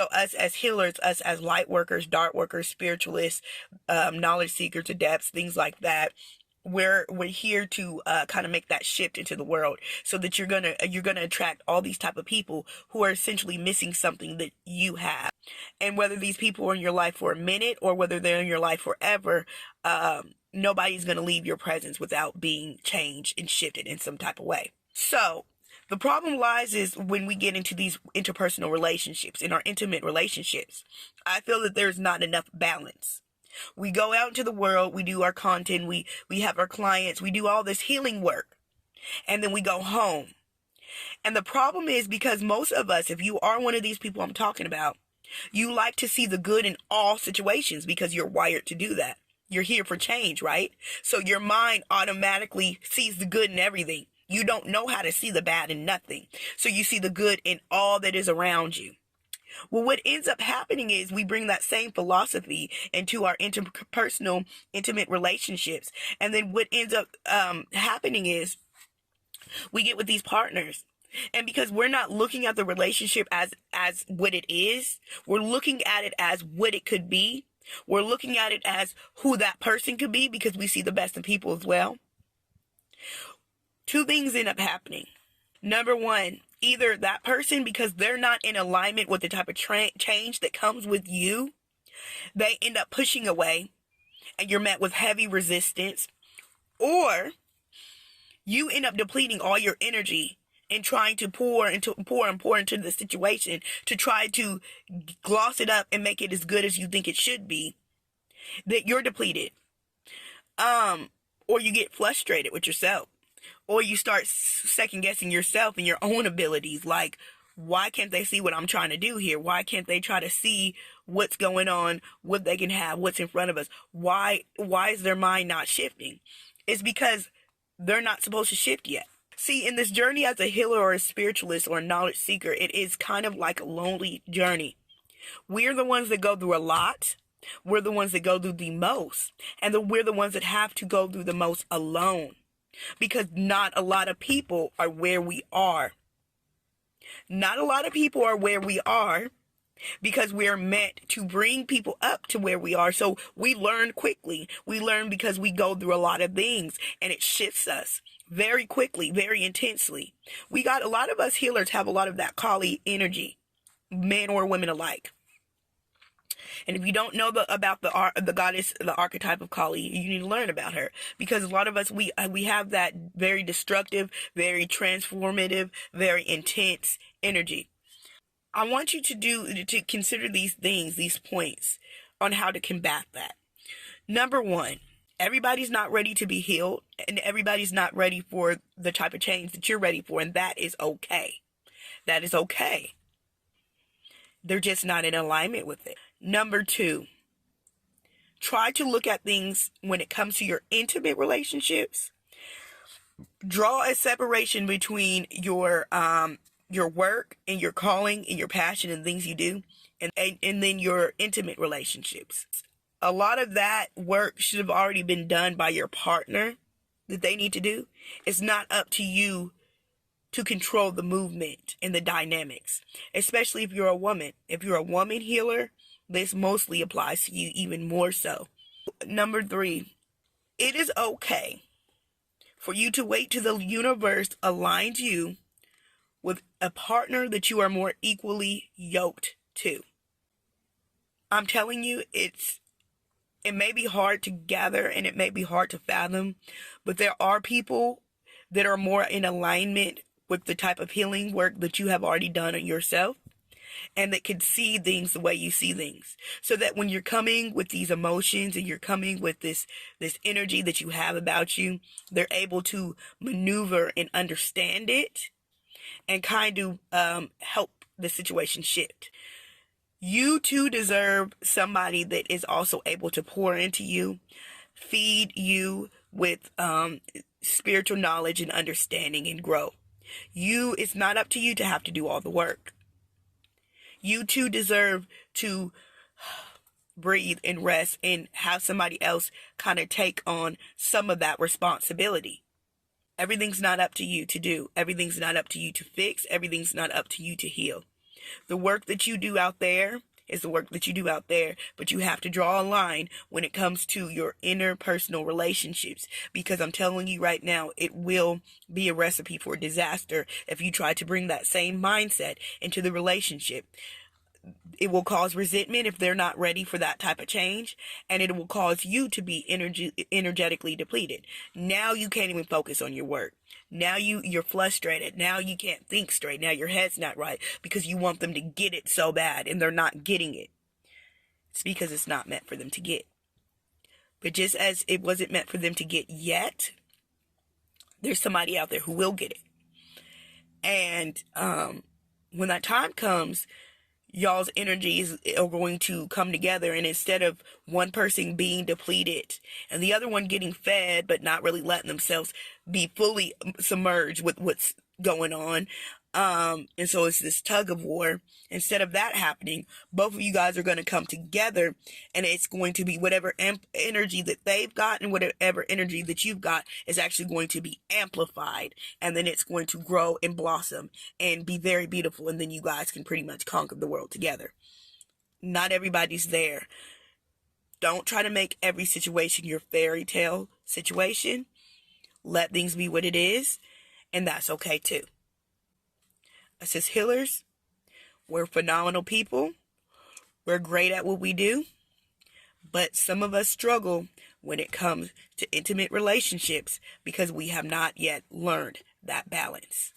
So us as healers, us as light workers, dark workers, spiritualists, knowledge seekers, adepts, things like that, we're here to kind of make that shift into the world, so that you're gonna attract all these type of people who are essentially missing something that you have. And whether these people are in your life for a minute or whether they're in your life forever, nobody's gonna leave your presence without being changed and shifted in some type of way. So the problem lies is when we get into these interpersonal relationships, in our intimate relationships. I feel that there's not enough balance. We go out into the world, we do our content, we have our clients, we do all this healing work, and then we go home. And the problem is, because most of us, if you are one of these people I'm talking about, you like to see the good in all situations because you're wired to do that. You're here for change, right? So your mind automatically sees the good in everything. You don't know how to see the bad in nothing. So you see the good in all that is around you. Well, what ends up happening is we bring that same philosophy into our interpersonal, intimate relationships. And then what ends up happening is we get with these partners. And because we're not looking at the relationship as what it is, we're looking at it as what it could be. We're looking at it as who that person could be, because we see the best in people as well. Two things end up happening. Number one, either that person, because they're not in alignment with the type of change that comes with you, they end up pushing away and you're met with heavy resistance, or you end up depleting all your energy and trying to pour into the situation to try to gloss it up and make it as good as you think it should be, that you're depleted. Or you get frustrated with yourself. Or you start second guessing yourself and your own abilities. Like, why can't they see what I'm trying to do here? Why can't they try to see what's going on, what they can have, what's in front of us? Why is their mind not shifting? It's because they're not supposed to shift yet. See, in this journey as a healer or a spiritualist or a knowledge seeker, it is kind of like a lonely journey. We're the ones that go through a lot. We're the ones that go through the most. And we're the ones that have to go through the most alone. Because not a lot of people are where we are. Not a lot of people are where we are because we're meant to bring people up to where we are. So we learn quickly. We learn because we go through a lot of things, and it shifts us very quickly, very intensely. A lot of us healers have a lot of that Kali energy, men or women alike. And if you don't know about the goddess, the archetype of Kali, you need to learn about her, because a lot of us, we have that very destructive, very transformative, very intense energy. I want you to consider these things, these points on how to combat that. Number one, everybody's not ready to be healed, and everybody's not ready for the type of change that you're ready for, and that is okay. That is okay. They're just not in alignment with it. Number two, try to look at things when it comes to your intimate relationships. Draw a separation between your work and your calling and your passion and things you do, and then your intimate relationships. A lot of that work should have already been done by your partner that they need to do. It's not up to you to control the movement and the dynamics, especially if you're a woman. If you're a woman healer, this mostly applies to you even more so. Number three, it is okay for you to wait till the universe aligns you with a partner that you are more equally yoked to. I'm telling you, it may be hard to gather and it may be hard to fathom, but there are people that are more in alignment with the type of healing work that you have already done on yourself, and that can see things the way you see things. So that when you're coming with these emotions and you're coming with this energy that you have about you, they're able to maneuver and understand it and kind of help the situation shift. You too deserve somebody that is also able to pour into you, feed you with spiritual knowledge and understanding, and grow. It's not up to you to have to do all the work. You too deserve to breathe and rest and have somebody else kind of take on some of that responsibility. Everything's not up to you to do. Everything's not up to you to fix. Everything's not up to you to heal. The work that you do out there is the work that you do out there, but you have to draw a line when it comes to your interpersonal relationships, because I'm telling you right now, it will be a recipe for disaster if you try to bring that same mindset into the relationship. It will cause resentment if they're not ready for that type of change, and it will cause you to be energetically depleted. Now you can't even focus on your work. Now you're frustrated. Now you can't think straight. Now your head's not right because you want them to get it so bad and they're not getting it. It's because it's not meant for them to get. But just as it wasn't meant for them to get yet, there's somebody out there who will get it. And when that time comes, y'all's energies are going to come together, and instead of one person being depleted and the other one getting fed but not really letting themselves be fully submerged with what's going on, and so it's this tug of war. Instead of that happening, both of you guys are going to come together, and it's going to be whatever energy that they've got and whatever energy that you've got is actually going to be amplified, and then it's going to grow and blossom and be very beautiful, and then you guys can pretty much conquer the world together. Not everybody's there. Don't try to make every situation your fairy tale situation. Let things be what it is, and that's okay too. Us as healers, we're phenomenal people. We're great at what we do. But some of us struggle when it comes to intimate relationships because we have not yet learned that balance.